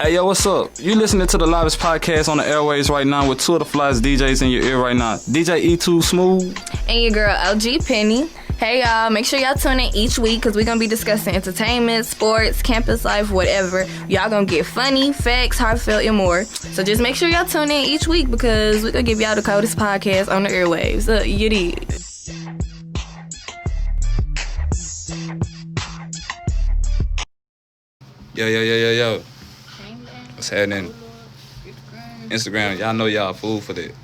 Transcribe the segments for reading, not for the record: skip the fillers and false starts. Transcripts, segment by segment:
Hey, yo, what's up? You listening to the loudest podcast on the airways right now with two of the flyest DJs in your ear right now. DJ E2 Smooth. And your girl, LG Penny. Hey, y'all, make sure y'all tune in each week because we're going to be discussing entertainment, sports, campus life, whatever. Y'all going to get funny, facts, heartfelt, and more. So just make sure y'all tune in each week because we're going to give y'all the coldest podcast on the airwaves. You did. Yo. What's happening? Instagram, y'all know y'all fool for that.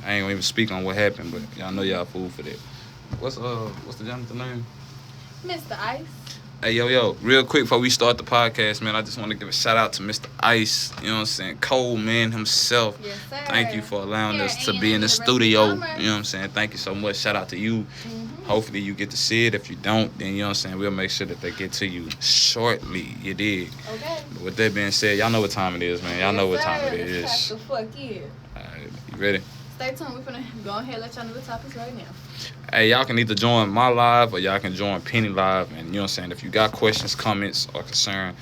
I ain't gonna even speak on what happened, but y'all know y'all fool for that. What's the gentleman's name? Mr. Ice. Hey, yo, real quick before we start the podcast, man, I just want to give a shout out to Mr. Ice, you know what I'm saying, Cole Man himself. Yes, sir. Thank you for allowing us to be in the studio, you know what I'm saying, thank you so much, shout out to you. Hopefully you get to see it. If you don't, then you know what I'm saying, we'll make sure that they get to you shortly, you dig? Okay. But with that being said, y'all know what time it is, man, y'all know what time it is. Let's the fuck yeah. Alright, you ready? Stay tuned, we're gonna go ahead and let y'all know the topics right now. Hey, y'all can either join my live or y'all can join Penny live. And you know what I'm saying? If you got questions, comments, or concern,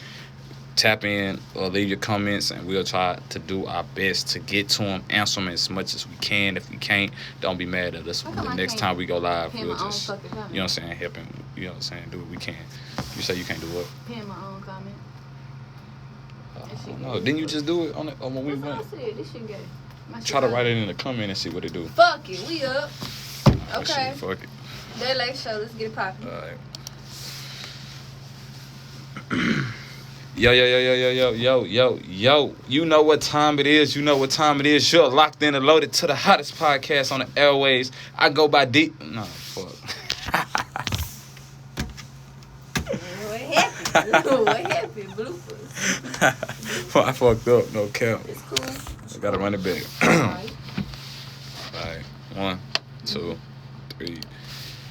tap in or leave your comments and we'll try to do our best to get to them, answer them as much as we can. If we can't, don't be mad at us. The next time we go live, we'll just, you know what I'm saying, help him, you know what I'm saying, do what we can. You say you can't do what? Pin my own comment. No, didn't you just do it on when we went? This shit gay. Try to write it in the comment and see what it do. Fuck it, we up. Okay. Fuck it. Dae Late Show, let's get it poppin'. Alright. Yo. You know what time it is. You're locked in and loaded to the hottest podcast on the airways. I go by D. No, fuck. What happened? Bloopers. I fucked up. No cap. It's cool. I gotta run it back. Alright. Alright. 1, 2, 3.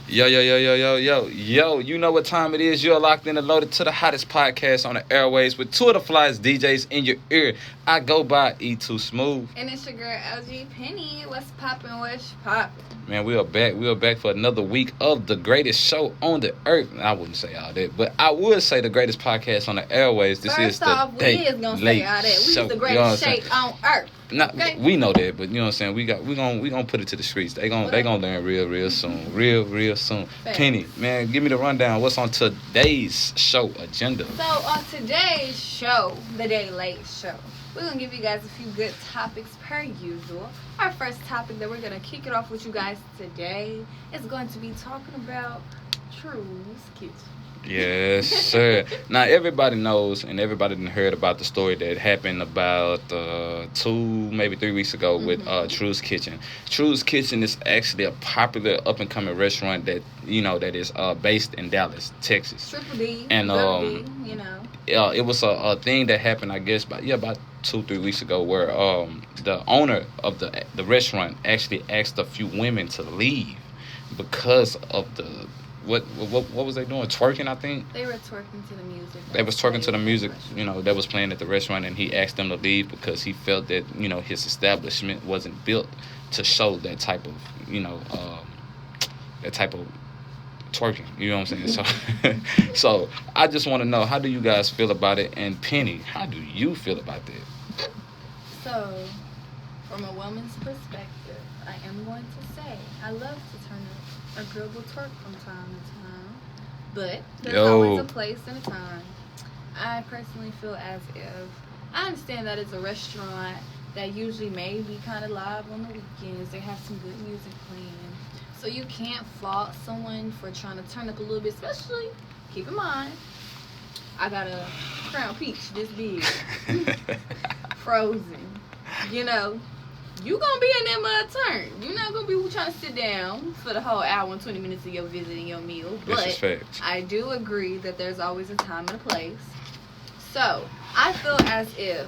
Yo. You know what time it is. You're locked in and loaded to the hottest podcast on the airways with two of the flyest DJs in your ear. I go by E2 Smooth. And it's your girl, LG Penny. What's poppin'? Man, we are back for another week of the greatest show on the earth. I wouldn't say all that, but I would say the greatest podcast on the airways. This is the Dae Late Show. We the greatest shape on earth. Okay. We know that, but you know what I'm saying. We gonna put it to the streets. They gonna learn real soon, real soon. Thanks. Penny, man, give me the rundown. What's on today's show agenda? So on today's show, the Dae Late Show, we're gonna give you guys a few good topics per usual. Our first topic that we're gonna kick it off with you guys today is going to be talking about True's kitchen. Yes, sir. Now, everybody knows and everybody done heard about the story that happened about 2, maybe 3 weeks ago with True's Kitchen. True's Kitchen is actually a popular up-and-coming restaurant that, you know, that is based in Dallas, Texas. Triple D, and D, you know. It was a thing that happened, I guess, about 2-3 weeks ago, where the owner of the restaurant actually asked a few women to leave because of the what was they doing? Twerking, I think. They were twerking to the music. They was twerking to the music, you know, that was playing at the restaurant, and he asked them to leave because he felt that, you know, his establishment wasn't built to show that type of, you know, twerking. You know what I'm saying? So I just want to know, how do you guys feel about it? And Penny, how do you feel about that? So, from a woman's perspective, I am going to say I love to turn up. A girl will twerk from time to time, but there's always a place and a time. I personally feel as if I understand that it's a restaurant that usually may be kind of live on the weekends. They have some good music playing, so you can't fault someone for trying to turn up a little bit. Especially, keep in mind, I got a Crown Peach this big, frozen. You know. You gonna be in that mud turn. You're not gonna be trying to sit down for the whole hour and 20 minutes of your visit and your meal. But I do agree that there's always a time and a place. So I feel as if,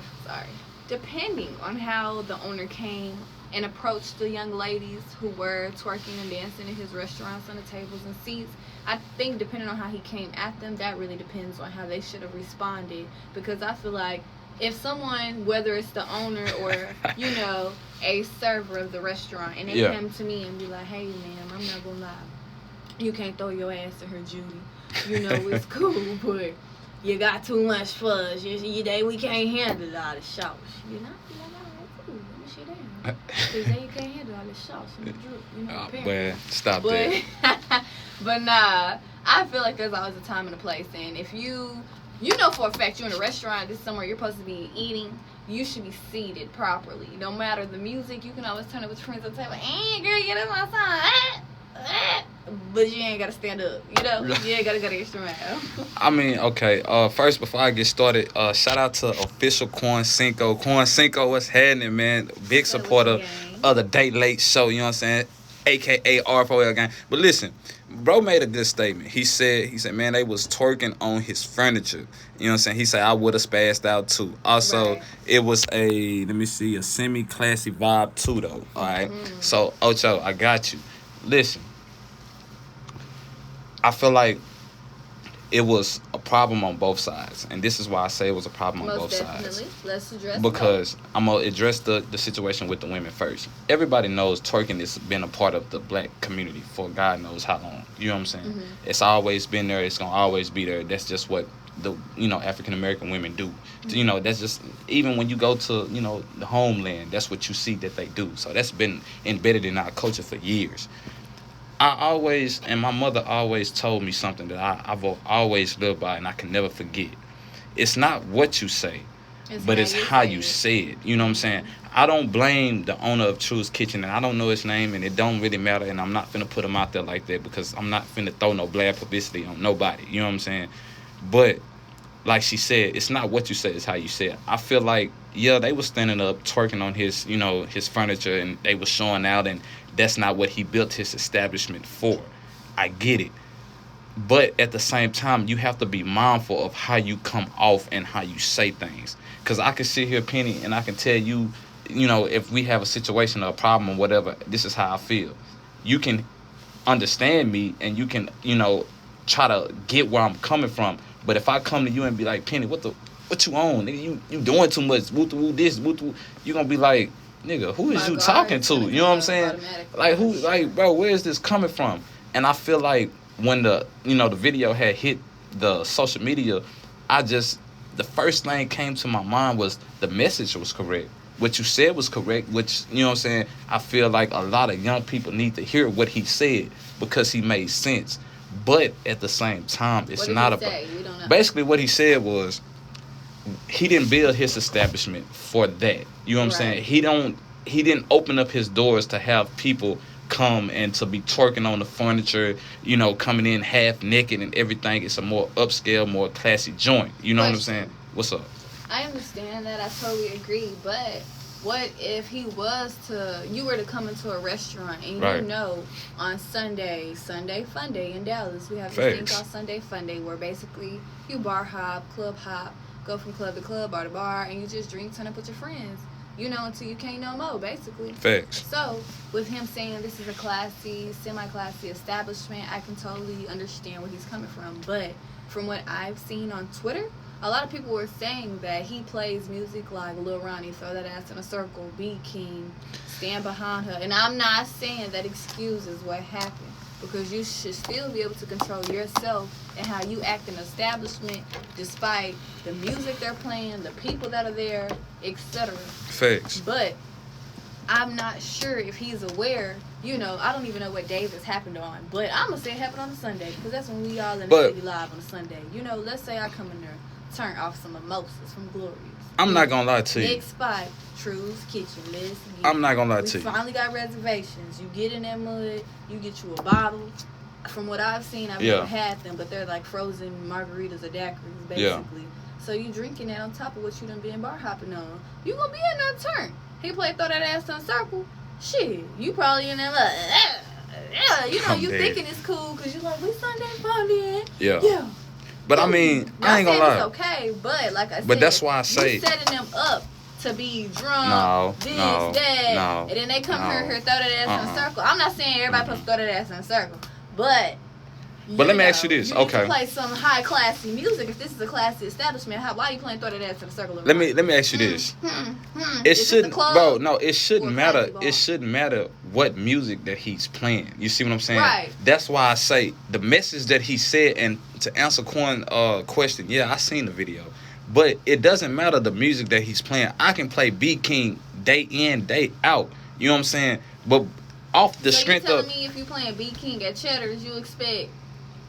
depending on how the owner came and approached the young ladies who were twerking and dancing in his restaurants on the tables and seats, I think depending on how he came at them, that really depends on how they should have responded. Because I feel like if someone, whether it's the owner or, you know, a server of the restaurant, and they come to me and be like, hey, ma'am, I'm not gonna lie, you can't throw your ass to her, Judy. You know, it's cool, but you got too much fuzz. We can't handle all the sauce. You know, let me sit down. They say you can't handle all the sauce and the drip. You know, well, stop that. But nah, I feel like there's always a time and a place. And if you know for a fact you're in a restaurant, this is somewhere you're supposed to be eating, you should be seated properly. No matter the music, you can always turn it with your friends at the table. Hey, girl, get in my song. But you ain't gotta stand up, you know. You ain't gotta go the extra mile. I mean, okay. First, before I get started, shout out to official Corn Cinco. Corn Cinco, what's happening, man? Big supporter of the Dae Late Show. You know what I'm saying? AKA R4L gang. But listen, bro made a good statement. He said, man, they was twerking on his furniture. You know what I'm saying? He said, I would have spazzed out too. Also, it was a semi-classy vibe too, though. All right. So, Ocho, I got you. Listen, I feel like it was a problem on both sides, and this is why I say it was a problem on both sides. Let's address because I'm gonna address the situation with the women first. Everybody knows twerking has been a part of the black community for God knows how long. You know what I'm saying? It's always been there. It's gonna always be there. That's just what the African American women do. That's just, even when you go to the homeland, that's what you see that they do. So that's been embedded in our culture for years. And my mother always told me something that I've always lived by, and I can never forget. It's not what you say, but it's how you say it. You know what I'm saying? I don't blame the owner of True's Kitchen, and I don't know his name, and it don't really matter, and I'm not finna put him out there like that because I'm not finna throw no bad publicity on nobody. You know what I'm saying? But like she said, it's not what you say, it's how you say it. I feel like, they was standing up, twerking on his, his furniture, and they was showing out, and that's not what he built his establishment for. I get it. But at the same time, you have to be mindful of how you come off and how you say things. Because I can sit here, Penny, and I can tell you, if we have a situation or a problem or whatever, this is how I feel. You can understand me, and you can, try to get where I'm coming from. But if I come to you and be like, Penny, what you on? Nigga, you doing too much. Woo this, woo. You gonna be like, nigga, who is you talking to? You know what I'm saying? Like, bro, where is this coming from? And I feel like when the video had hit the social media, the first thing came to my mind was the message was correct. What you said was correct, which, you know what I'm saying, I feel like a lot of young people need to hear what he said because he made sense. But at the same time, it's not about... Basically, what he said was, he didn't build his establishment for that. You know what I'm saying? He didn't open up his doors to have people come and to be twerking on the furniture, coming in half naked and everything. It's a more upscale, more classy joint. You know what I'm saying? What's up? I understand that. I totally agree. But what if you were to come into a restaurant and on Sunday Fun Day in Dallas, we have this thing called Sunday Fun Day where basically you bar hop, club hop, go from club to club, bar to bar, and you just drink, turn up with your friends, until you can't no more, basically. Facts. So, with him saying this is a classy, semi-classy establishment, I can totally understand where he's coming from. But from what I've seen on Twitter, a lot of people were saying that he plays music like Lil Ronnie, throw that ass in a circle, be king, stand behind her. And I'm not saying that excuses what happened, because you should still be able to control yourself and how you act in an establishment despite the music they're playing, the people that are there, etc. Facts. But I'm not sure if he's aware. I don't even know what day this happened on, but I'm going to say it happened on a Sunday because that's when we all in the city live on a Sunday. Let's say I come in there, turn off some mimosas from Glorious. I'm not going to lie to you. Next spot, True's Kitchen. I'm not going to lie to you. We finally got reservations. You get in that mud, you get you a bottle. From what I've seen, I've never had them, but they're like frozen margaritas or daiquiris, basically. Yeah. So you drinking that on top of what you done been bar hopping on. You gonna be in that turn. He play throw that ass in a circle. Shit, you probably in that you thinking it's cool because you like, we Sunday fun then. Yeah. But I mean, I ain't gonna lie. It's okay, but like I said, but that's why I say you setting them up to be drunk, and then they come here throw that ass in a circle. I'm not saying everybody supposed to throw that ass in a circle, but But let me ask you this. You need to play some high classy music. If this is a classy establishment, why are you playing Throw That Ass in a Circle? Let me ask you this. It shouldn't, bro. No, it shouldn't matter. It shouldn't matter what music that he's playing. You see what I'm saying? Right. That's why I say the message that he said. And to answer Quan question, yeah, I seen the video, but it doesn't matter the music that he's playing. I can play B King day in, day out. You know what I'm saying? But off the strength of, me if you playing B King at Cheddar's, you expect.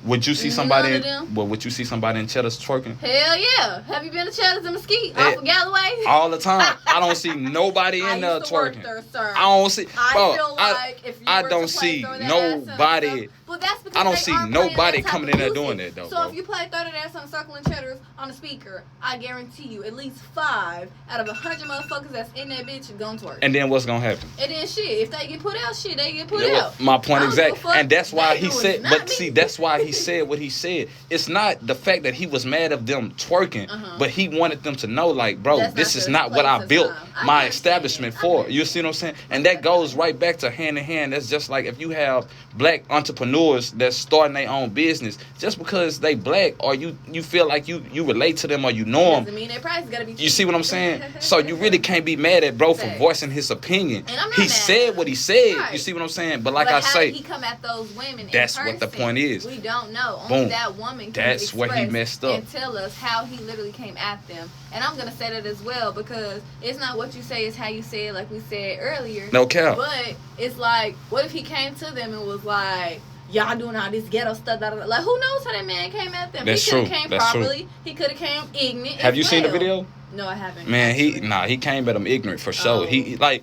Would you see somebody? Would you see somebody in Cheddar's twerking? Hell yeah! Have you been to Cheddar's in Mesquite off of Galloway? All the time. I don't see nobody in there twerking. There, sir. I don't see. Bro, I feel like if you I don't see nobody. Well, that's because I don't see nobody coming in there doing that though. So if you play Throw That Ass on Circle and Cheddar's on the speaker, I guarantee you at least 5 out of 100 motherfuckers that's in that bitch are gonna twerk. And then what's gonna happen? And then shit, if they get put out, they get put out. My point exactly. And that's why he said. But see, that's why he said what he said. It's not the fact that he was mad of them twerking, but he wanted them to know, like, bro, this is not what I built my establishment for. You see what I'm saying? And that goes right back to hand in hand. That's just like if you have black entrepreneurs that's starting their own business, just because they black or you feel like you relate to them or you know them. Doesn't mean their price is gotta be cheap. You see what I'm saying? So you really can't be mad at bro for voicing his opinion. He said what he said. Right. You see what I'm saying? But like I say, he come at those women. That's what the point is. We don't know. Only that woman can that's where he messed up and tell us how he literally came at them. And I'm gonna say that as well because it's not what you say, it's how you say it, like we said earlier. No cap. But it's like, what if he came to them and was like, y'all doing all this ghetto stuff? Like, who knows how that man came at them? That's he could have came properly. True. He could have came ignorant. Have you seen the video? No, I haven't. Man, he came at them ignorant for sure. He but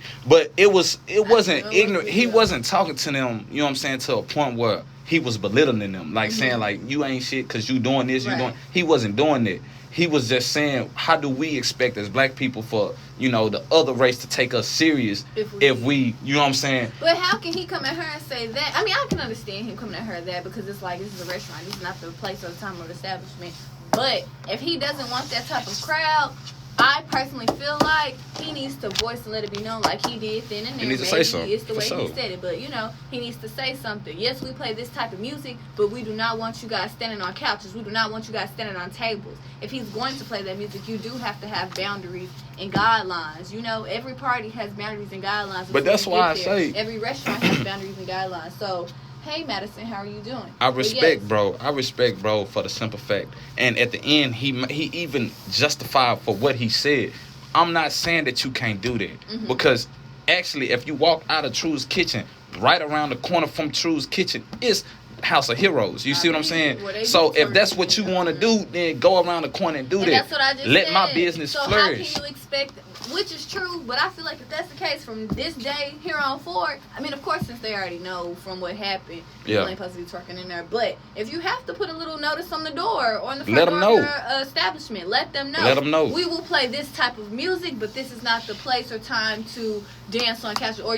it wasn't ignorant. He wasn't talking to them. You know what I'm saying? To a point where he was belittling them, like saying like you ain't shit because you doing this, you doing. He wasn't doing that. He was just saying, how do we expect as black people for the other race to take us serious if we you know what I'm saying? But how can he come at her and say that? I mean, I can understand him coming at her that because it's like this is a restaurant. This is not the place or the time or the establishment. But if he doesn't want that type of crowd, I personally feel like he needs to voice and let it be known like he did then and there. He needs to say something. It's the way he said it, but he needs to say something. Yes, we play this type of music, but we do not want you guys standing on couches. We do not want you guys standing on tables. If he's going to play that music, you do have to have boundaries and guidelines. Every party has boundaries and guidelines. But that's why I say every restaurant has boundaries and guidelines. So, hey, Madison, how are you doing? I respect bro for the simple fact. And at the end, he even justified for what he said. I'm not saying that you can't do that. Because actually, if you walk out of True's Kitchen, right around the corner from True's Kitchen is House of Heroes. You see what I'm saying? So if that's what you want to do, then go around the corner and do that. That's what I just Let said. my business flourish. How can you expect... Which is true, but I feel like if that's the case from this day here on forward, I mean, of course, since they already know from what happened, people ain't supposed to be twerking in there. But if you have to put a little notice on the door or on the front door of your establishment, let them know. Let them know. We will play this type of music, but this is not the place or time to dance on couch or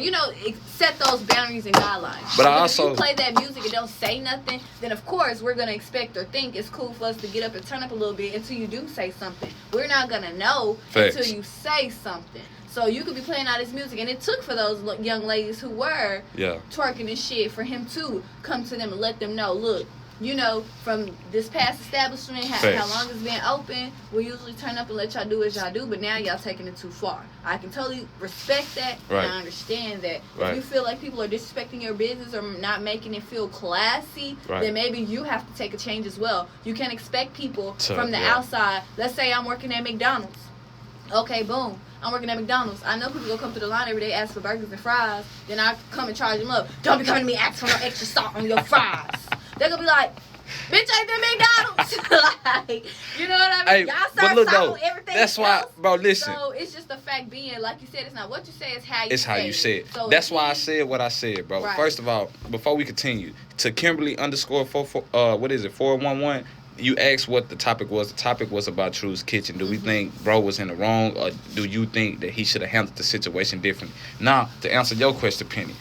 set those boundaries and guidelines. But if you play that music and don't say nothing, then of course we're gonna expect or think it's cool for us to get up and turn up a little bit until you do say something. We're not gonna know until you say something. So you could be playing all this music, and it took for those young ladies who were twerking and shit for him to come to them and let them know, look, from this past establishment, how long it's been open, we usually turn up and let y'all do as y'all do, but now y'all taking it too far. I can totally respect that, and I understand that. If you feel like people are disrespecting your business or not making it feel classy, then maybe you have to take a change as well. You can't expect people from the outside. Let's say I'm working at McDonald's. Okay, boom. I'm working at McDonald's. I know people go come to the line every day, ask for burgers and fries. Then I come and charge them up. Don't be coming to me asking for no extra salt on your fries. They're going to be like, bitch, ain't that McDonald's? Like, you know what I mean? Hey, y'all start salt with everything that's why, else. Bro, listen. So it's just the fact being, like you said, it's not what you say, it's how you say it. It's how you say it. So that's why I said what I said, bro. First of all, before we continue, to Kimberly _ 411, you asked what the topic was. The topic was about True's Kitchen. Do we think bro was in the wrong, or do you think that he should have handled the situation differently? Now, to answer your question, Penny,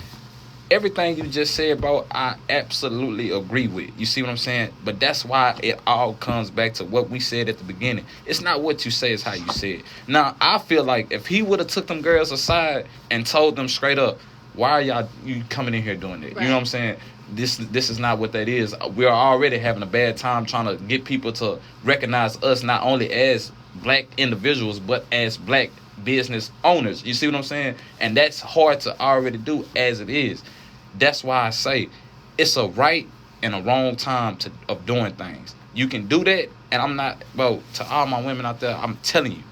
everything you just said, bro, I absolutely agree with. You see what I'm saying? But that's why it all comes back to what we said at the beginning. It's not what you say, it's how you say it. Now, I feel like if he would have took them girls aside and told them straight up, why are you coming in here doing that? You know what I'm saying? This is not what that is. We're already having a bad time trying to get people to recognize us not only as black individuals but as black business owners. You see what I'm saying? And that's hard to already do as it is. That's why I say it's a right and a wrong time of doing things. You can do that, and I'm not, bro, to all my women out there, I'm telling you,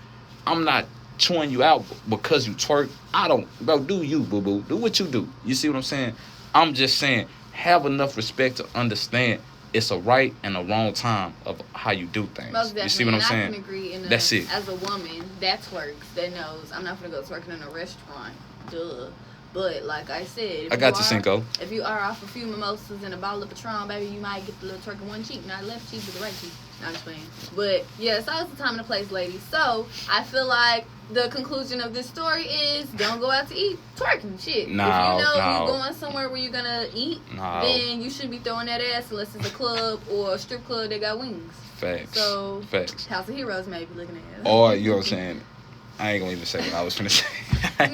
I'm not chewing you out because you twerk. I don't, bro, do you, boo-boo. Do what you do. You see what I'm saying? I'm just saying, have enough respect to understand it's a right and a wrong time of how you do things. Most definitely. You see what I'm saying? I can agree. That's it. As a woman that twerks, that knows I'm not going to go twerking in a restaurant. Duh. But like I said, I got you, Cinco. If you are off a few mimosas and a bottle of Patron, baby, you might get the little twerk in one cheek, not the left cheek, but the right cheek. Not just playing. But yeah, it's always the time and the place, ladies. So I feel like the conclusion of this story is don't go out to eat twerking shit. No, if you know no. you're going somewhere where you're gonna eat, then you should be throwing that ass unless it's a club or a strip club that got wings. Facts. So Facts. House of Heroes maybe looking at. Or you know what I'm saying? I ain't gonna even say what I was finna say.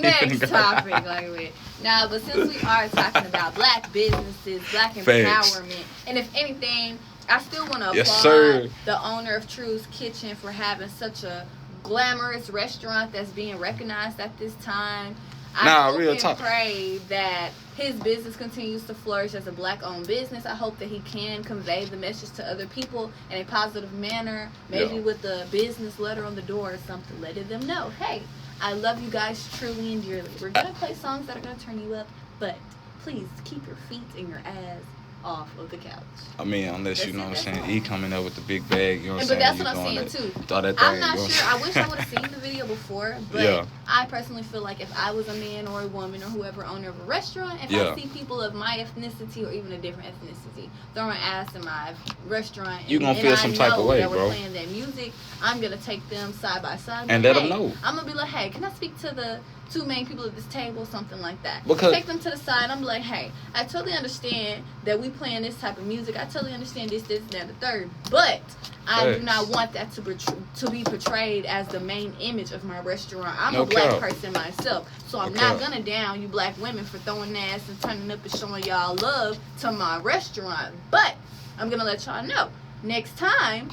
Next topic, like now, but since we are talking about black businesses, black empowerment, and if anything, I still want to applaud the owner of True's Kitchen for having such a glamorous restaurant that's being recognized at this time. I hope and pray that his business continues to flourish as a black-owned business. I hope that he can convey the message to other people in a positive manner, maybe with a business letter on the door or something, letting them know, hey, I love you guys truly and dearly. We're going to play songs that are going to turn you up, but please keep your feet and your ass off of the couch. I mean, unless you know what I'm saying, he coming up with the big bag, you know what I'm saying? But that's what I'm saying too. I'm not sure. I wish I would have seen the video before, but I personally feel like if I was a man or a woman or whoever owner of a restaurant, if I see people of my ethnicity or even a different ethnicity throwing ass in my restaurant, you gonna feel some type of way, bro. Playing that music, I'm gonna take them side by side and let them know. I'm gonna be like, hey, can I speak to the two main people at this table, something like that. Because take them to the side. I'm like, hey, I totally understand that we playing this type of music. I totally understand this, that, the third. But I do not want that to be portrayed as the main image of my restaurant. I'm a black person myself, so I'm not gonna down you black women for throwing ass and turning up and showing y'all love to my restaurant. But I'm gonna let y'all know next time,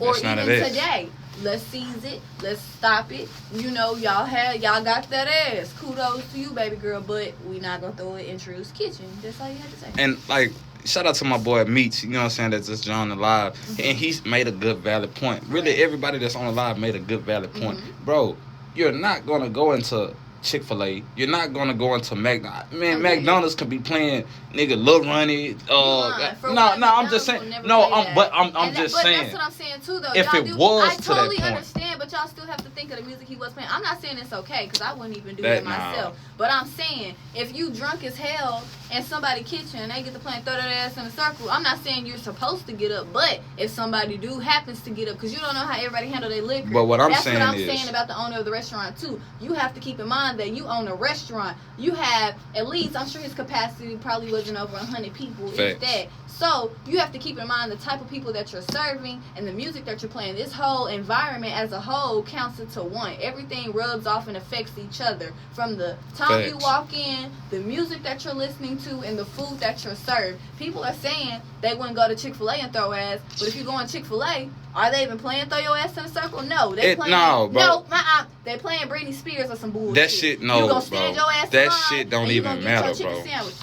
or even today. Let's seize it. Let's stop it. You know, y'all got that ass. Kudos to you, baby girl. But we not gonna throw it in True's Kitchen. That's all you have to say. And like, shout out to my boy Meats. You know what I'm saying? That's just joined the live, and he's made a good, valid point. Really, everybody that's on the live made a good, valid point, bro. You're not gonna go into Chick-fil-A. You're not gonna go into McDonald's. Man, McDonald's could be playing nigga Lil Ronnie. I'm just saying. No, I'm just saying. That's what I'm saying too, though. If it was I totally understand, but y'all still have to think of the music he was playing. I'm not saying it's okay because I wouldn't even do that myself. But I'm saying if you drunk as hell in somebody's kitchen and they get to playing throw that ass in a circle, I'm not saying you're supposed to get up, but if somebody happens to get up, because you don't know how everybody handle their liquor. But that's what I'm saying about the owner of the restaurant too. You have to keep in mind that you own a restaurant. You have at least, I'm sure his capacity probably wasn't over 100 people. If that. So you have to keep in mind the type of people that you're serving and the music that you're playing. This whole environment as a whole counts into one. Everything rubs off and affects each other. From the time you walk in, the music that you're listening to, and the food that you're served. People are saying they wouldn't go to Chick-fil-A and throw ass, but if you go in Chick-fil-A, are they even playing throw your ass in a circle? No, they playing. No, bro. No, they playing Britney Spears or some bullshit. That shit, no, you gonna stand bro. your ass that shit don't even matter, bro.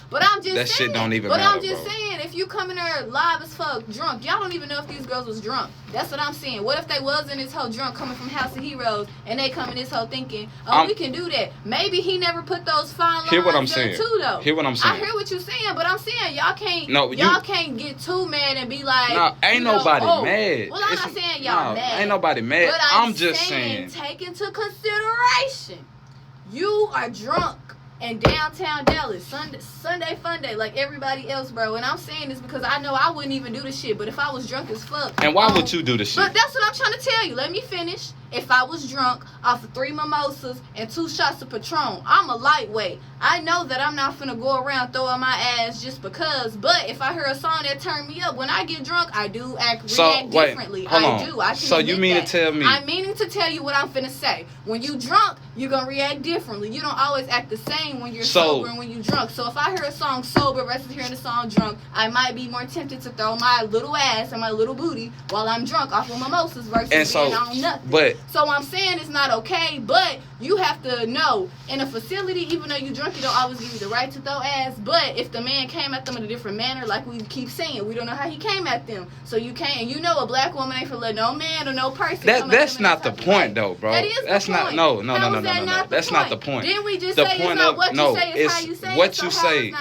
But I'm just that saying. Shit don't even matter, I'm just saying, if you come in there live as fuck, drunk, y'all don't even know if these girls was drunk. That's what I'm saying. What if they was in this whole drunk coming from House of Heroes and they come in this whole thinking, we can do that. Maybe he never put those fine lines there too, though. Hear what I'm saying. I hear what you're saying, but I'm saying y'all can't get too mad and be like, ain't nobody mad. Well, I'm not saying y'all mad. Ain't nobody mad. But I'm just saying. Take into consideration, you are drunk in downtown Dallas, Sunday fun day, like everybody else, bro. And I'm saying this because I know I wouldn't even do this shit. But if I was drunk as fuck, and why would you do this shit? But that's what I'm trying to tell you. Let me finish. if I was drunk off of 3 mimosas and 2 shots of Patron. I'm a lightweight. I know that I'm not finna go around throwing my ass just because. But if I hear a song that turned me up, when I get drunk, I do react differently. I can so you mean to tell me? I'm meaning to tell you what I'm finna say. When you drunk, you're gonna react differently. You don't always act the same when you're sober and when you're drunk. So if I hear a song sober versus hearing a song drunk, I might be more tempted to throw my little ass and my little booty while I'm drunk off of mimosas versus being on nothing. So I'm saying it's not okay, but you have to know, in a facility, even though you drunk, you don't always give you the right to throw ass. But if the man came at them in a different manner, like we keep saying, we don't know how he came at them. So you can't, and you know a black woman ain't for let no man or no person come that's at not the point, though, bro. That is that's the not point. No. That's Not not the point. Didn't we just the say point it's not of, what you say, it's how you say what it? you So say.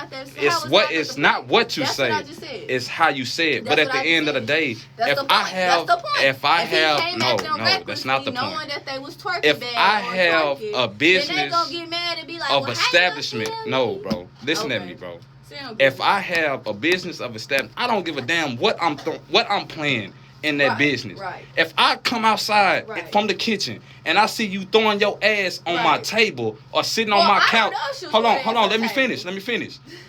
It's not what you say. What I just said. It's how you say it. That's but at the end of the day, that's that's the point. That they was twerking if bad I have twerking, a business then they gonna get mad and be like, of establishment, no, bro. Listen at me, bro. If I have a business of establishment, I don't give a damn what I'm playing in that business. Right. If I come outside from the kitchen and I see you throwing your ass on my table or sitting on my couch, hold on, let me finish.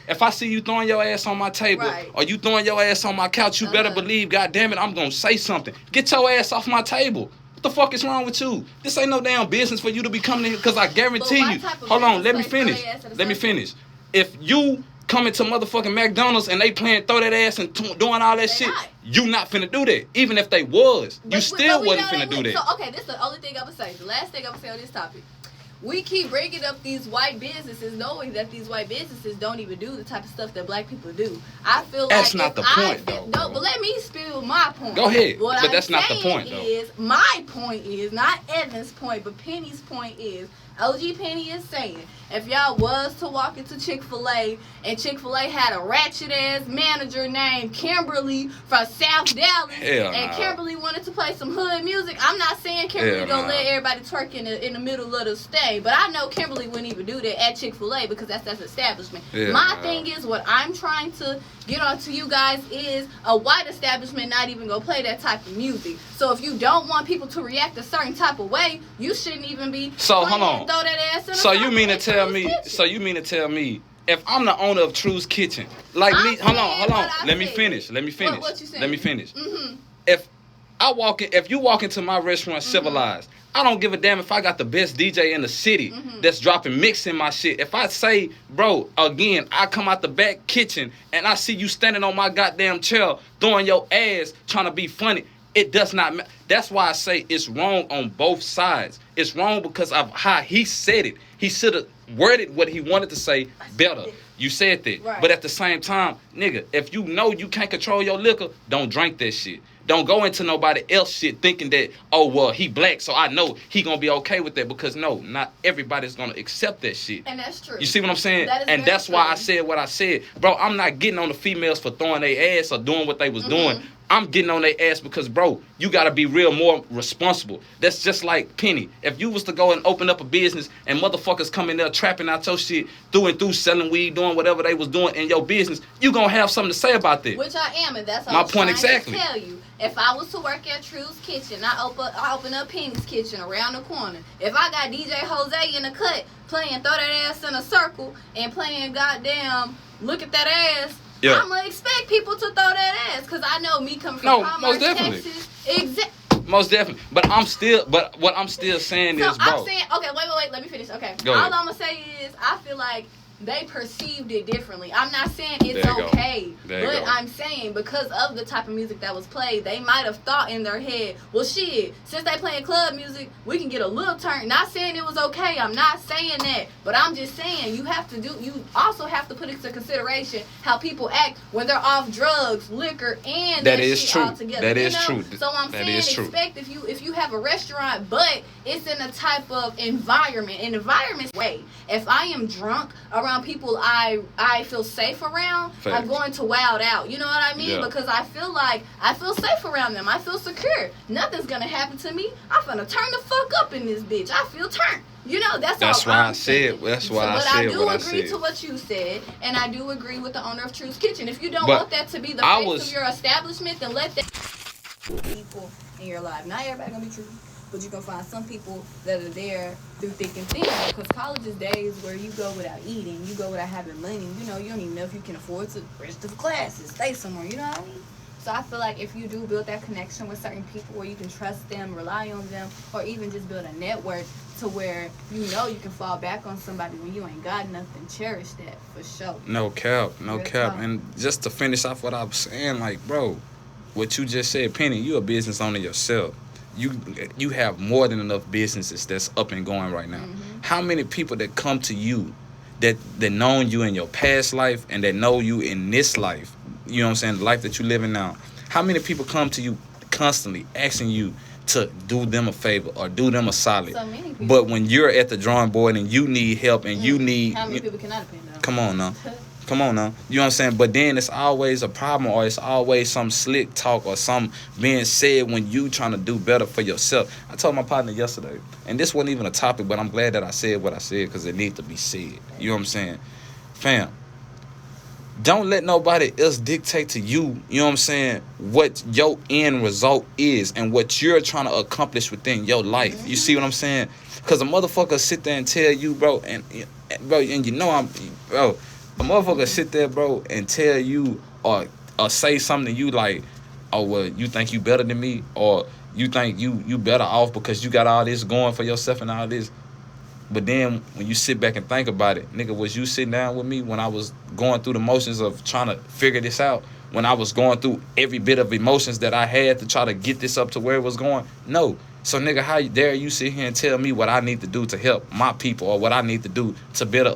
If I see you throwing your ass on my table or you throwing your ass on my couch, you better believe, goddamn it, I'm gonna say something. Get your ass off my table. What the fuck is wrong with you? This ain't no damn business for you to be coming in here, because I guarantee you. Hold on, let me finish. If you coming to motherfucking McDonald's and they playing throw that ass and doing all that shit, you not finna do that. Even if they was, you still wasn't finna do that. So, okay, this is the only thing I'm gonna say. The last thing I'm gonna say on this topic. We keep bringing up these white businesses, knowing that these white businesses don't even do the type of stuff that black people do. I feel that's not the point, though. No, but let me spill my point. Go ahead. But that's not the point, though. My point is, not Evan's point, but Penny's point is, OG Penny is saying, if y'all was to walk into Chick-fil-A and Chick-fil-A had a ratchet ass manager named Kimberly from South Dallas, and Kimberly wanted to play some hood music, I'm not saying Kimberly don't let everybody twerk in the middle of the stay, but I know Kimberly wouldn't even do that at Chick-fil-A because that's establishment. My thing is, what I'm trying to get on to you guys is a white establishment not even gonna play that type of music. So if you don't want people to react a certain type of way, you shouldn't even be hold on. Throw that ass in so you mean to tell me if I'm the owner of True's Kitchen, like me, hold on, let me finish. What you saying? Let me finish. Mm-hmm. If you walk into my restaurant civilized, I don't give a damn if I got the best DJ in the city that's dropping mixing my shit. If I say, bro, again, I come out the back kitchen and I see you standing on my goddamn chair throwing your ass trying to be funny, it does not matter. That's why I say it's wrong on both sides. It's wrong because of how he said it. He should have worded what he wanted to say better. You said that. Right. But at the same time, nigga, if you know you can't control your liquor, don't drink that shit. Don't go into nobody else shit thinking that, oh, well, he black, so I know he gonna be okay with that. Because no, not everybody's gonna accept that shit. And that's true. You see what I'm saying? And that's why I said what I said. Bro, I'm not getting on the females for throwing their ass or doing what they was doing. I'm getting on their ass because, bro, you got to be more responsible. That's just like Penny. If you was to go and open up a business and motherfuckers come in there trapping out your shit through and through, selling weed, doing whatever they was doing in your business, you going to have something to say about that. Which I am, and that's what my I'm point trying exactly. to tell you. If I was to work at True's Kitchen, I open up Penny's Kitchen around the corner. If I got DJ Jose in the cut playing Throw That Ass in a Circle and playing goddamn Look at That Ass, I'm gonna expect people to throw that ass because I know me coming from Commerce, Texas. Most definitely. But what I'm still saying is, bro. I'm saying, okay, wait, let me finish. Okay. All I'm gonna say is I feel like they perceived it differently. I'm not saying it's okay, but I'm saying because of the type of music that was played, they might have thought in their head, well, shit, since they playing club music, we can get a little turn. Not saying it was okay. I'm not saying that, but I'm just saying you also have to put into consideration how people act when they're off drugs, liquor, and that is shit all together. That is true. So I'm saying expect if you have a restaurant, but it's in a type of environment way. If I am drunk around people I feel safe around, I'm going to wild out. You know what I mean? Because I feel safe around them. I feel secure. Nothing's gonna happen to me. I'm gonna turn the fuck up in this bitch. I feel turned. You know, that's why I said. That's why I said. But I do agree to what you said, and I do agree with the owner of True's Kitchen. If you don't want that to be the face of your establishment, then let that people in your life. Not everybody gonna be true. but you're going to find some people that are there through thick and thin. Because college is days where you go without eating, you go without having money. You know, you don't even know if you can afford to register for classes, stay somewhere, you know what I mean? So I feel like if you do build that connection with certain people where you can trust them, rely on them, or even just build a network to where you know you can fall back on somebody when you ain't got nothing, cherish that for sure. No cap. And just to finish off what I was saying, like, bro, what you just said, Penny, you a business owner yourself. You have more than enough businesses that's up and going right now. How many people that come to you that known you in your past life and that know you in this life, you know what I'm saying, the life that you living now, how many people come to you constantly asking you to do them a favor or do them a solid? So many people. But when you're at the drawing board and you need help and you need... How many people can I depend on? Come on now. You know what I'm saying? But then it's always a problem, or it's always some slick talk or some being said when you trying to do better for yourself. I told my partner yesterday, and this wasn't even a topic, but I'm glad that I said what I said because it needs to be said. You know what I'm saying? Fam, don't let nobody else dictate to you, you know what I'm saying, what your end result is and what you're trying to accomplish within your life. You see what I'm saying? Because a motherfucker sit there and tell you, bro, and you know bro, a motherfucker sit there, bro, and tell you or say something to you like, oh, well, you think you better than me, or you think you better off because you got all this going for yourself and all this. But then when you sit back and think about it, nigga, was you sitting down with me when I was going through the motions of trying to figure this out? When I was going through every bit of emotions that I had to try to get this up to where it was going? No. So, nigga, how dare you sit here and tell me what I need to do to help my people or what I need to do to better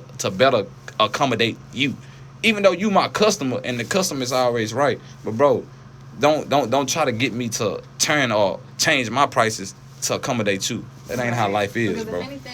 accommodate you? Even though you my customer and the customer is always right. But, bro, don't try to get me to turn or change my prices to accommodate you. That ain't how life is, because bro. If anything,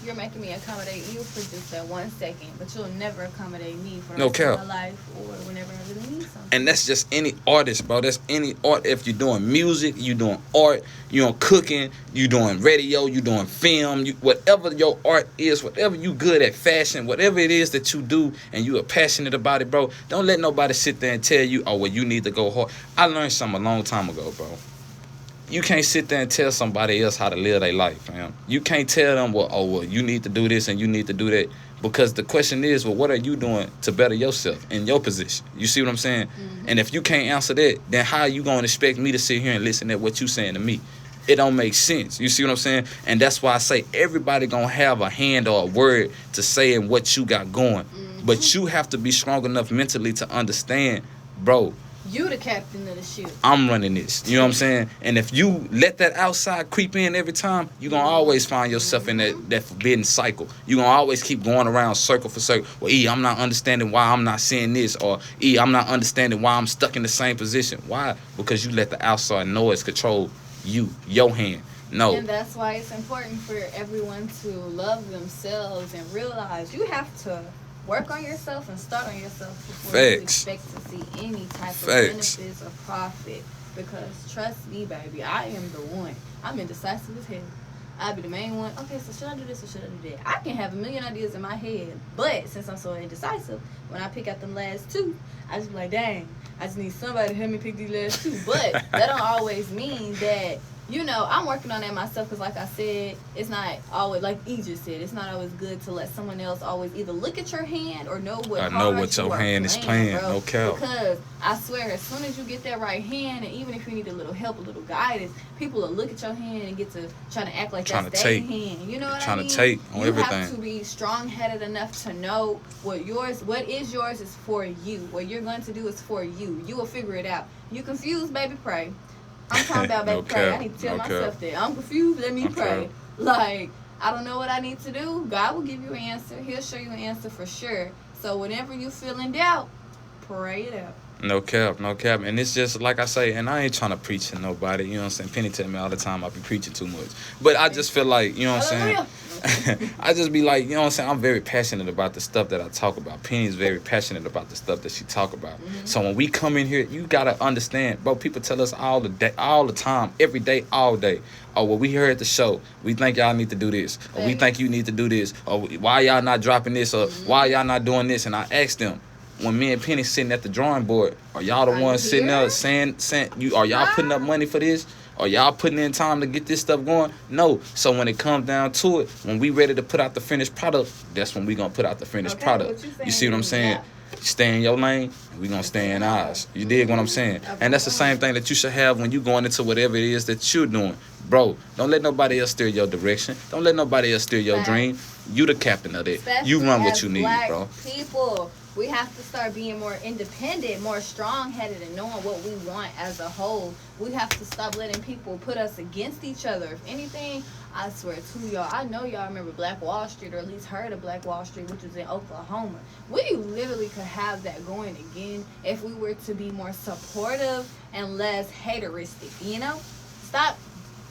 you're making me accommodate you for just that 1 second, but you'll never accommodate me for the rest of my life or whenever I really need something. And that's just any artist, bro. That's any art. If you're doing music, you're doing art, you're doing cooking, you're doing radio, you're doing film, whatever your art is, whatever you good at, fashion, whatever it is that you do and you are passionate about it, bro, don't let nobody sit there and tell you, oh, well, you need to go hard. I learned something a long time ago, bro. You can't sit there and tell somebody else how to live their life, fam. You can't tell them, well, you need to do this and you need to do that. Because the question is, well, what are you doing to better yourself in your position? You see what I'm saying? And if you can't answer that, then how are you going to expect me to sit here and listen at what you saying to me? It don't make sense. You see what I'm saying? And that's why I say everybody going to have a hand or a word to say in what you got going. But you have to be strong enough mentally to understand, bro, you the captain of the ship. I'm running this. You know what I'm saying? And if you let that outside creep in every time, you're going to always find yourself in that forbidden cycle. You're going to always keep going around circle for circle. Well, I'm not understanding why I'm not seeing this. Or, I'm not understanding why I'm stuck in the same position. Why? Because you let the outside noise control you, your hand. No. And that's why it's important for everyone to love themselves and realize you have to work on yourself and start on yourself before you expect to see any type of benefits or profit. Because trust me, baby, I am the one. I'm indecisive as hell. I'll be the main one. Okay, so should I do this or should I do that? I can have a million ideas in my head, but since I'm so indecisive, when I pick out them last two, I just be like, dang, I just need somebody to help me pick these last two. But that don't always mean that, I'm working on that myself because, like I said, it's not always, like E just said, it's not always good to let someone else always either look at your hand or know what your hand is playing. Bro. No cap. Because I swear, as soon as you get that right hand, and even if you need a little help, a little guidance, people will look at your hand and get to trying to act like that's their hand. You know what I mean? Trying to take on everything. You have to be strong-headed enough to know what is yours is for you. What you're going to do is for you. You will figure it out. You confused, baby, pray. I'm talking about baby pray. I need to tell myself that. I'm confused, let me pray. Like, I don't know what I need to do. God will give you an answer. He'll show you an answer for sure. So whenever you feel in doubt, pray it out. No cap. And it's just like I say, and I ain't trying to preach to nobody. You know what I'm saying? Penny tell me all the time I be preaching too much. But I just feel like, you know what I'm saying? I just be like, you know what I'm saying? I'm very passionate about the stuff that I talk about. Penny's very passionate about the stuff that she talk about. So when we come in here, you got to understand, bro, people tell us all the time, every day, all day. Oh, well, we here at the show. We think y'all need to do this. Or we think you need to do this. Or why y'all not dropping this? Or why y'all not doing this? And I asked them, when me and Penny sitting at the drawing board, are y'all the ones sitting there saying you? Are y'all putting up money for this? Are y'all putting in time to get this stuff going? No. So when it comes down to it, when we ready to put out the finished product, that's when we gonna put out the finished product. You see what I'm saying? Yeah. Stay in your lane, and we gonna stay in ours. You dig what I'm saying? And that's the same thing that you should have when you going into whatever it is that you're doing. Bro, don't let nobody else steer your direction. Don't let nobody else steer your dream. You the captain of it. Especially you run what you need, bro. People, we have to start being more independent, more strong-headed, and knowing what we want as a whole. We have to stop letting people put us against each other. If anything, I swear to y'all, I know y'all remember Black Wall Street, or at least heard of Black Wall Street, which was in Oklahoma. We literally could have that going again if we were to be more supportive and less hateristic, you know? Stop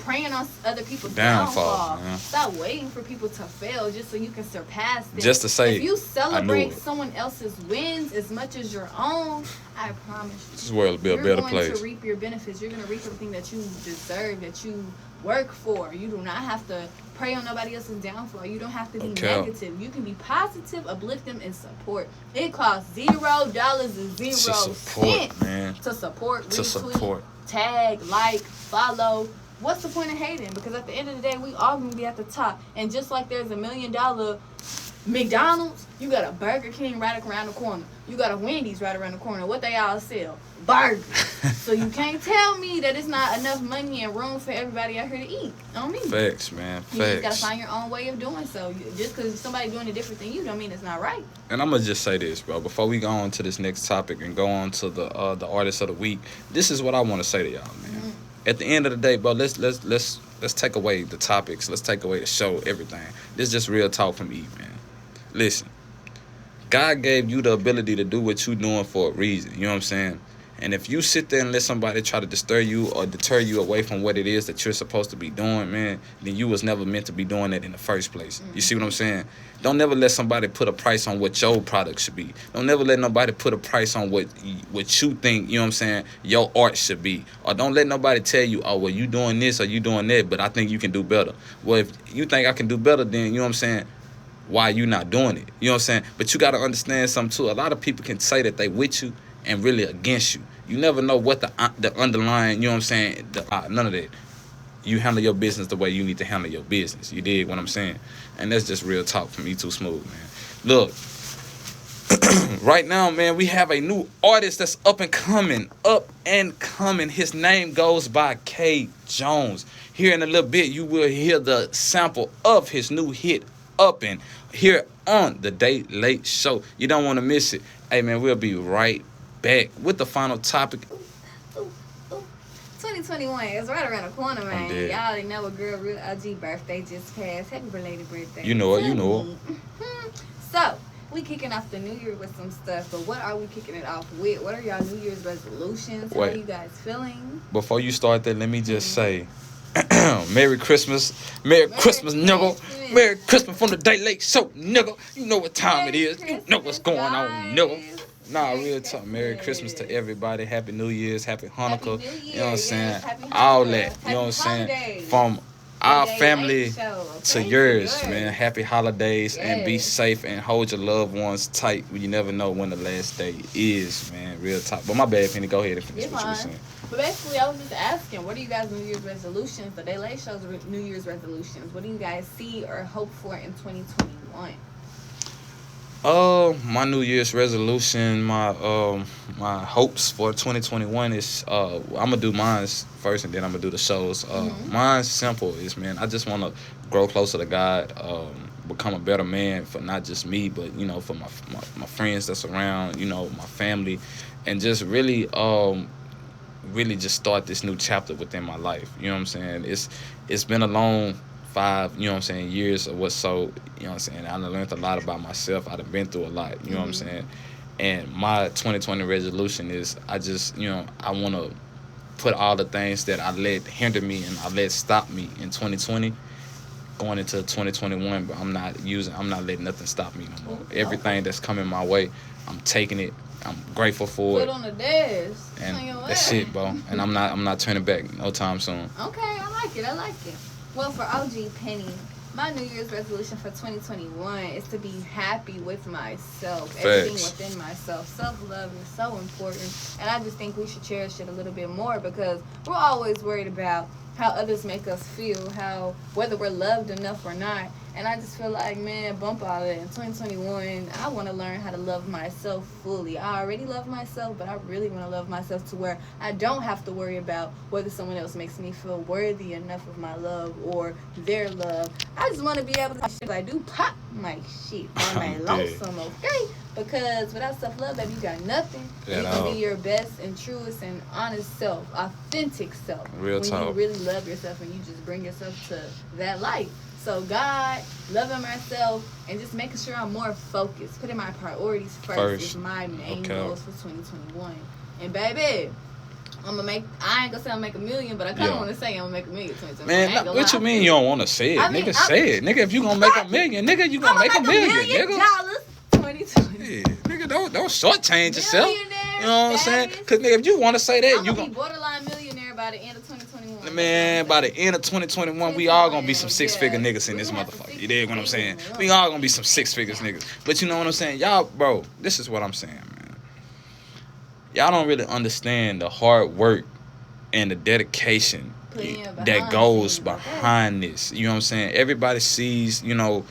preying on other people's downfall. Stop waiting for people to fail just so you can surpass them. Just to say, if you celebrate someone else's wins as much as your own, I promise you, this world will be a better place. You're going to reap your benefits. You're going to reap everything that you deserve, that you work for. You do not have to prey on nobody else's downfall. You don't have to be negative. You can be positive, uplift them, and support. It costs $0.00 man. To support, retweet, tag, like, follow. What's the point of hating? Because at the end of the day, we all gonna be at the top. And just like there's $1 million McDonald's, you got a Burger King right around the corner. You got a Wendy's right around the corner. What they all sell? Burgers. So you can't tell me that it's not enough money and room for everybody out here to eat. On me. Facts, man. Facts. You just gotta find your own way of doing so. Just because somebody doing it different than you don't mean it's not right. And I'm gonna just say this, bro. Before we go on to this next topic and go on to the artist of the week, this is what I want to say to y'all, man. Mm-hmm. At the end of the day, bro, let's take away the topics. Let's take away the show, everything. This is just real talk from me, man. Listen, God gave you the ability to do what you're doing for a reason. You know what I'm saying? And if you sit there and let somebody try to deter you or deter you away from what it is that you're supposed to be doing, man, then you was never meant to be doing that in the first place. You see what I'm saying? Don't never let somebody put a price on what your product should be. Don't never let nobody put a price on what you think, you know what I'm saying, your art should be. Or don't let nobody tell you, oh, well, you doing this or you doing that, but I think you can do better. Well, if you think I can do better, then, you know what I'm saying, why you not doing it? You know what I'm saying? But you got to understand something, too. A lot of people can say that they with you and really against you. You never know what the underlying, you know what I'm saying, none of that. You handle your business the way you need to handle your business. You dig what I'm saying? And that's just real talk from me, Too Smooth, man. Look, right now, man, we have a new artist that's up and coming. His name goes by K. Jones. Here in a little bit, you will hear the sample of his new hit, Uppin', here on the Dae Late Show. You don't want to miss it. Hey, man, we'll be right back with the final topic. 2021 is right around the corner, man. Y'all already know a girl real OG birthday just passed. Happy belated birthday. You know it. So, we kicking off the new year with some stuff, but what are we kicking it off with? What are y'all New Year's resolutions? How are you guys feeling? Before you start that, let me just say, Merry Christmas. Merry Christmas, nigga. Merry Christmas from the Dae Late Show, nigga. You know what time it is. You know what's going on, nigga. Nah, real talk. Merry Christmas to everybody. Happy New Year's. Happy Hanukkah. You know what I'm saying? All that. You know what I'm saying? From our family to yours, man. Happy holidays and be safe and hold your loved ones tight. You never know when the last day is, man. Real talk. But my bad, Penny. Go ahead and finish what you were saying. But basically, I was just asking, what are you guys' New Year's resolutions? The Dae Late Show's New Year's resolutions. What do you guys see or hope for in 2021? My New Year's resolution, my hopes for 2021 is I'm gonna do mine first and then I'm gonna do the shows. Mine's simple is, man, I just wanna grow closer to God, become a better man for not just me, but you know, for my friends that's around, you know, my family, and just really just start this new chapter within my life. You know what I'm saying? It's been a long 5, you know what I'm saying, years or what so, you know what I'm saying, I learned a lot about myself. I've been through a lot, you know what I'm saying, and my 2020 resolution is I just, you know, I want to put all the things that I let hinder me and I let stop me in 2020 going into 2021, but I'm not letting nothing stop me no more. Everything that's coming my way, I'm taking it. I'm grateful for it. Put on the desk. And that's it, bro. And I'm not turning back no time soon. Okay, I like it. Well, for OG Penny, My New Year's resolution for 2021 is to be happy with myself. Facts. Everything within myself. Self-love is so important. And I just think we should cherish it a little bit more because we're always worried about how others make us feel, whether we're loved enough or not. And I just feel like, man, bump all that. In 2021, I want to learn how to love myself fully. I already love myself, but I really want to love myself to where I don't have to worry about whether someone else makes me feel worthy enough of my love or their love. I just want to be able to do shit I do pop my shit on my lonesome, okay? Because without self-love, baby, you got nothing. You can be your best and truest and honest self, authentic self. Real talk. When you really love yourself and you just bring yourself to that light. So God, loving myself, and just making sure I'm more focused. Putting my priorities first is my main goals for 2021. And baby, I ain't gonna say I'm gonna make $1 million, but I kinda wanna say I'm gonna make $1 million 2021. Man, what you mean you don't wanna say it? Nigga, say it. Nigga, if you gonna make $1 million, nigga, you gonna make $1 million, nigga. $2020. Yeah, nigga, don't shortchange yourself. You know what I'm saying? Cause nigga, if you wanna say that, you gonna be borderline millionaire by the end of 2021. Man, by the end of 2021, we all gonna be some six-figure niggas in this motherfucker. You dig what I'm saying? We all gonna be some six-figures niggas. But you know what I'm saying? Y'all, bro, this is what I'm saying, man. Y'all don't really understand the hard work and the dedication that goes behind this. You know what I'm saying? Everybody sees, the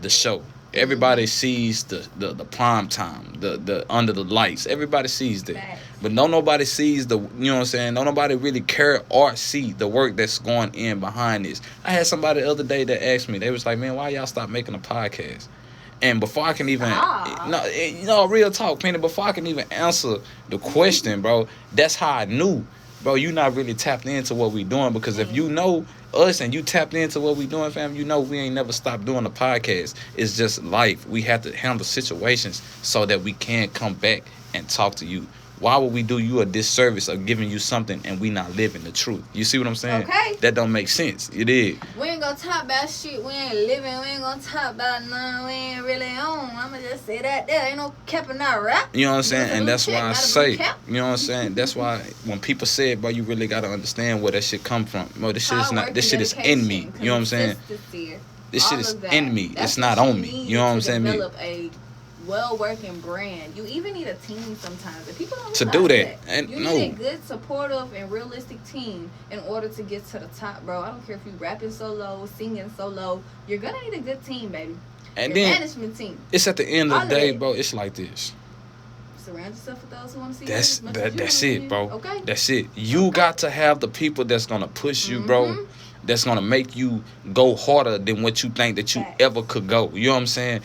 show. Everybody sees the prime time, the under the lights. Everybody sees that. But nobody sees you know what I'm saying? Nobody really care or see the work that's going in behind this. I had somebody the other day that asked me, they was like, man, why y'all stop making a podcast? And before I can even, real talk, Penny, before I can even answer the question, bro, that's how I knew, bro, you not really tapped into what we doing. Because if you know us and you tapped into what we doing, fam, you know we ain't never stopped doing the podcast. It's just life. We have to handle situations so that we can come back and talk to you. Why would we do you a disservice of giving you something and we not living the truth? You see what I'm saying? Okay. That don't make sense. You did. We ain't gonna talk about shit we ain't living. We ain't gonna talk about none we ain't really on. I'ma just say that there. Ain't no cap in that rap. You know what I'm saying? And that's why I say, you know what I'm saying? That's why when people say it, bro, you really gotta understand where that shit come from. Bro, this shit is in me. You know what I'm saying? This shit is in me. It's not on me. You know what I'm saying? Well-working brand. You even need a team sometimes. And people don't to do that. And you need a good, supportive, and realistic team in order to get to the top, bro. I don't care if you rapping solo, singing solo. You're gonna need a good team, baby. And your then management team. It's at the end of the day, bro. It's like this. Surround yourself with those who want to see you. That's it, bro. Okay. That's it. You got to have the people that's gonna push you, bro. That's gonna make you go harder than what you think that you ever could go. You know what I'm saying?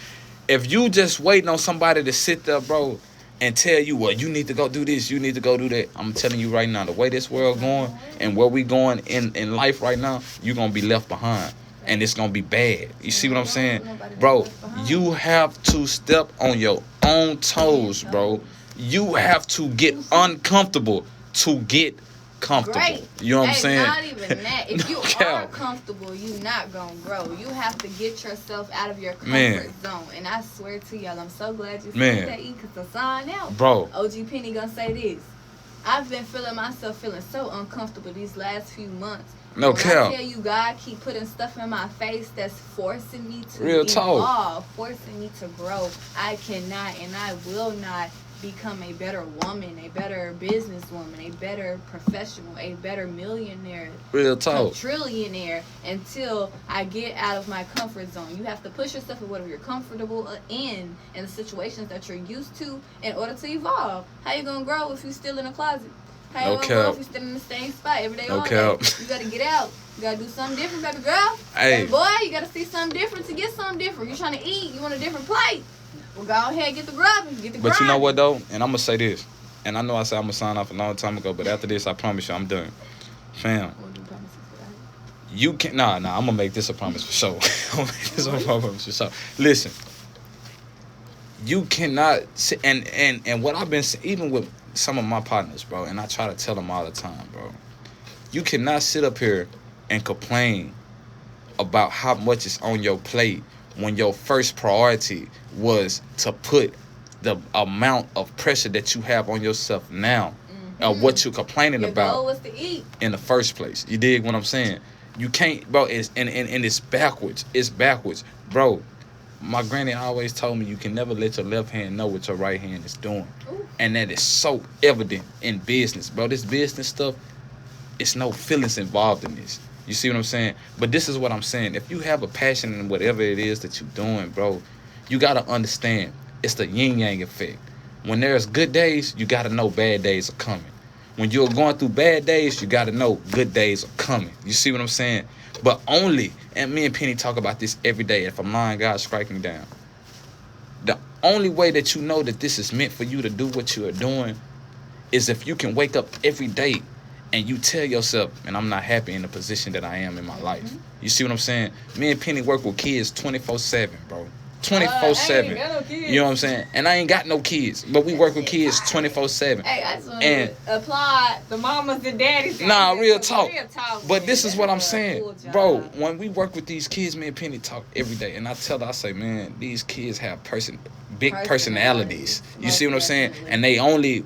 If you just waiting on somebody to sit there, bro, and tell you, well, you need to go do this, you need to go do that, I'm telling you right now, the way this world going and where we going in life right now, you're going to be left behind. And it's going to be bad. You see what I'm saying? Bro, you have to step on your own toes, bro. You have to get uncomfortable to get comfortable. Great. You know what I'm saying? Not even that. If you are comfortable, you're not gonna grow. You have to get yourself out of your comfort zone. And I swear to y'all, I'm so glad you said that, because the sign out. Bro. OG Penny gonna say this. I've been feeling so uncomfortable these last few months. No cap. I tell you, God keep putting stuff in my face that's forcing me to evolve, forcing me to grow. I cannot and I will not become a better woman, a better businesswoman, a better professional, a better millionaire, real talk, trillionaire, until I get out of my comfort zone. You have to push yourself in whatever you're comfortable in the situations that you're used to in order to evolve. How you gonna grow if you're still in a closet? How you gonna grow if you're still in the same spot every day all day? You gotta get out. You gotta do something different, baby girl. Hey, boy, you gotta see something different to get something different. You trying to eat, you want a different plate. Well, go ahead, get the grubbing, get the grinding. But you know what, though? And I'm going to say this. And I know I said I'm going to sign off a long time ago, but after this, I promise you, I'm done. Fam. You can't... Nah, I'm going to make this a promise for sure. I'm going to make this a promise for sure. Listen. You cannot... Sit, and what I've been... Even with some of my partners, bro, and I try to tell them all the time, bro. You cannot sit up here and complain about how much is on your plate when your first priority was to put the amount of pressure that you have on yourself now, what you're complaining about goal was to eat. in the first place. You dig what I'm saying? You can't, bro. And it's backwards. It's backwards, bro. My granny always told me you can never let your left hand know what your right hand is doing. Ooh. And that is so evident in business, bro. This business stuff, it's no feelings involved in this. You see what I'm saying? But this is what I'm saying. If you have a passion in whatever it is that you're doing, bro, you got to understand it's the yin-yang effect. When there's good days, you got to know bad days are coming. When you're going through bad days, you got to know good days are coming. You see what I'm saying? But only, and me and Penny talk about this every day. If I'm lying, God strike me down. The only way that you know that this is meant for you to do what you are doing is if you can wake up every day and you tell yourself, man, I'm not happy in the position that I am in my life. You see what I'm saying? Me and Penny work with kids 24/7, bro. 24/7. You know what I'm saying? And I ain't got no kids, but we work with kids 24/7. Hey, I just want to applaud the mamas and daddies. Nah, real talk. But this is what I'm saying, bro. When we work with these kids, me and Penny talk every day, and I tell her, I say, man, these kids have big personalities. You see what I'm saying? And they only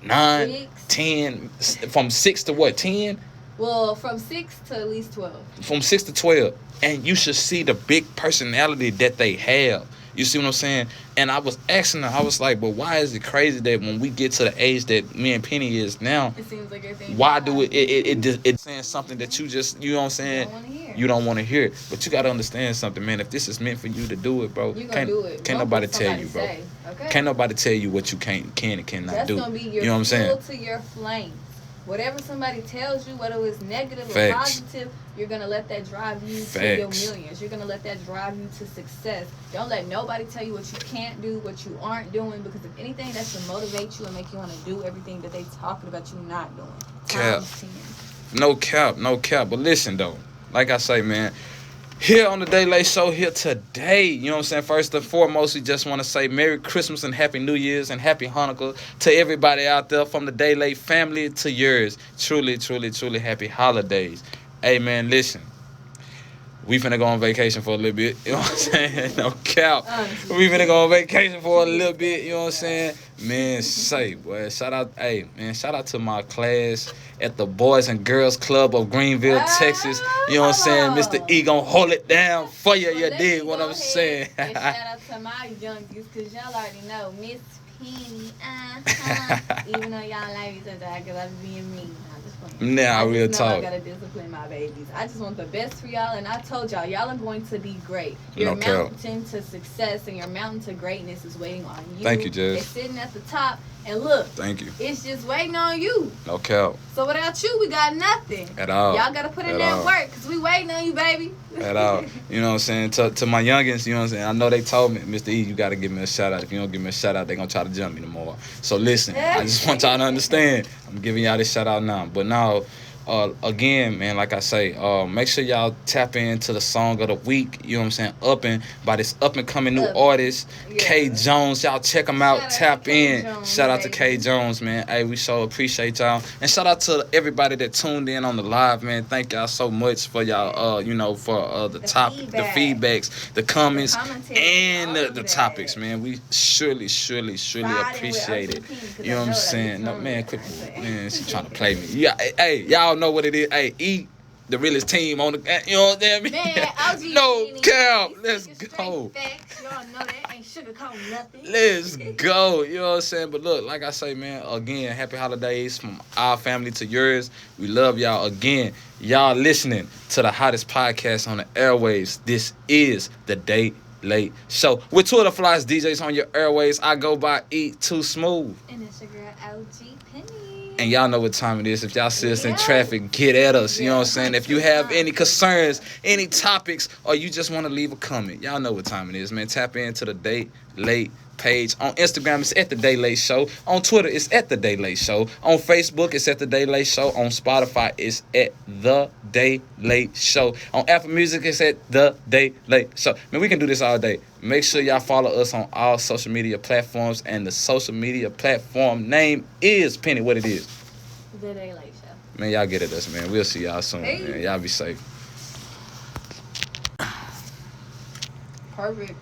9, 10, from 6 to 10? Well, from 6 to at least 12. From 6 to 12. And you should see the big personality that they have. You see what I'm saying? And I was asking her, I was like, but why is it crazy that when we get to the age that me and Penny is now, it seems like everything. Why do it's saying something that you just, you know what I'm saying? You don't want to hear it. But you got to understand something, man. If this is meant for you to do it, bro, you gonna do it. Can't nobody tell you, bro. Okay? Can't nobody tell you what you can and cannot do. That's going to be your, you know what I'm saying? To your flame. Whatever somebody tells you, whether it's negative or positive, you're going to let that drive you to your millions. You're going to let that drive you to success. Don't let nobody tell you what you can't do, what you aren't doing, because if anything, that's to motivate you and make you want to do everything that they talking about you not doing. Cap. No cap. But listen, though, like I say, man, here on the Dae Late Show here today, you know what I'm saying? First and foremost, we just want to say Merry Christmas and Happy New Year's and Happy Hanukkah to everybody out there, from the Dae Late family to yours. Truly, truly, truly happy holidays. Hey, man, listen. We finna go on vacation for a little bit, you know what I'm saying? No cap. We finna go on vacation for a little bit, you know what I'm saying? Man, shout out to my class at the Boys and Girls Club of Greenville, Texas. You know what I'm saying? Mr. E gon' hold it down for you, you dig what I'm saying? And shout out to my youngest, because y'all already know, Miss Penny, even though y'all like me sometimes, because I'm being mean. Nah, real talk. I gotta discipline my babies. I just want the best for y'all, and I told y'all are going to be great. Your mountain to success and your mountain to greatness is waiting on you. Thank you, Jess. It's sitting at the top, and look. Thank you. It's just waiting on you. No cap. So without you, we got nothing. At all. Y'all gotta put in that work, because we waiting on you, baby. At all. You know what I'm saying? To my youngins, you know what I'm saying? I know they told me, Mr. E, you gotta give me a shout out. If you don't give me a shout out, they gonna try to jump me tomorrow. So listen, I just want y'all to understand. I'm giving y'all this shout out now. But now, again, man, like I say, make sure y'all tap into the song of the week. You know what I'm saying? By this up and coming new artist, K Jones. Y'all check him out. Tap in. Shout out to K Jones, man. Hey, we so appreciate y'all. And shout out to everybody that tuned in on the live, man. Thank y'all so much for y'all, for the feedbacks, the comments, and the topics, man. We surely appreciate it. You know what I'm saying? No, man, quit. Man, she trying to play me. Yeah, hey, y'all know what it is. Hey, E, the realest team on the, you know what I mean? Man, no cap. Let's go. Y'all know that ain't sugarcoat nothing. Let's go. You know what I'm saying? But look, like I say, man, again, happy holidays from our family to yours. We love y'all. Again, y'all listening to the hottest podcast on the airwaves. This is the Dae Late Show. With Twitter flies DJs on your airways, I go by Eat Too Smooth. And it's your girl, LG Penny. And y'all know what time it is. If y'all see us in traffic, get at us. You know what I'm saying? If you have any concerns, any topics, or you just want to leave a comment, y'all know what time it is, man. Tap into the Dae Late page. On Instagram, it's at the Dae Late Show. On Twitter, it's at the Dae Late Show. On Facebook, it's at the Dae Late Show. On Spotify, it's at the Dae Late Show. On Apple Music, it's at the Dae Late Show. Man, we can do this all day. Make sure y'all follow us on all social media platforms, and the social media platform name is Penny. What it is? The Dae Late Show. Man, y'all get at us, man. We'll see y'all soon, man. Y'all be safe. Perfect.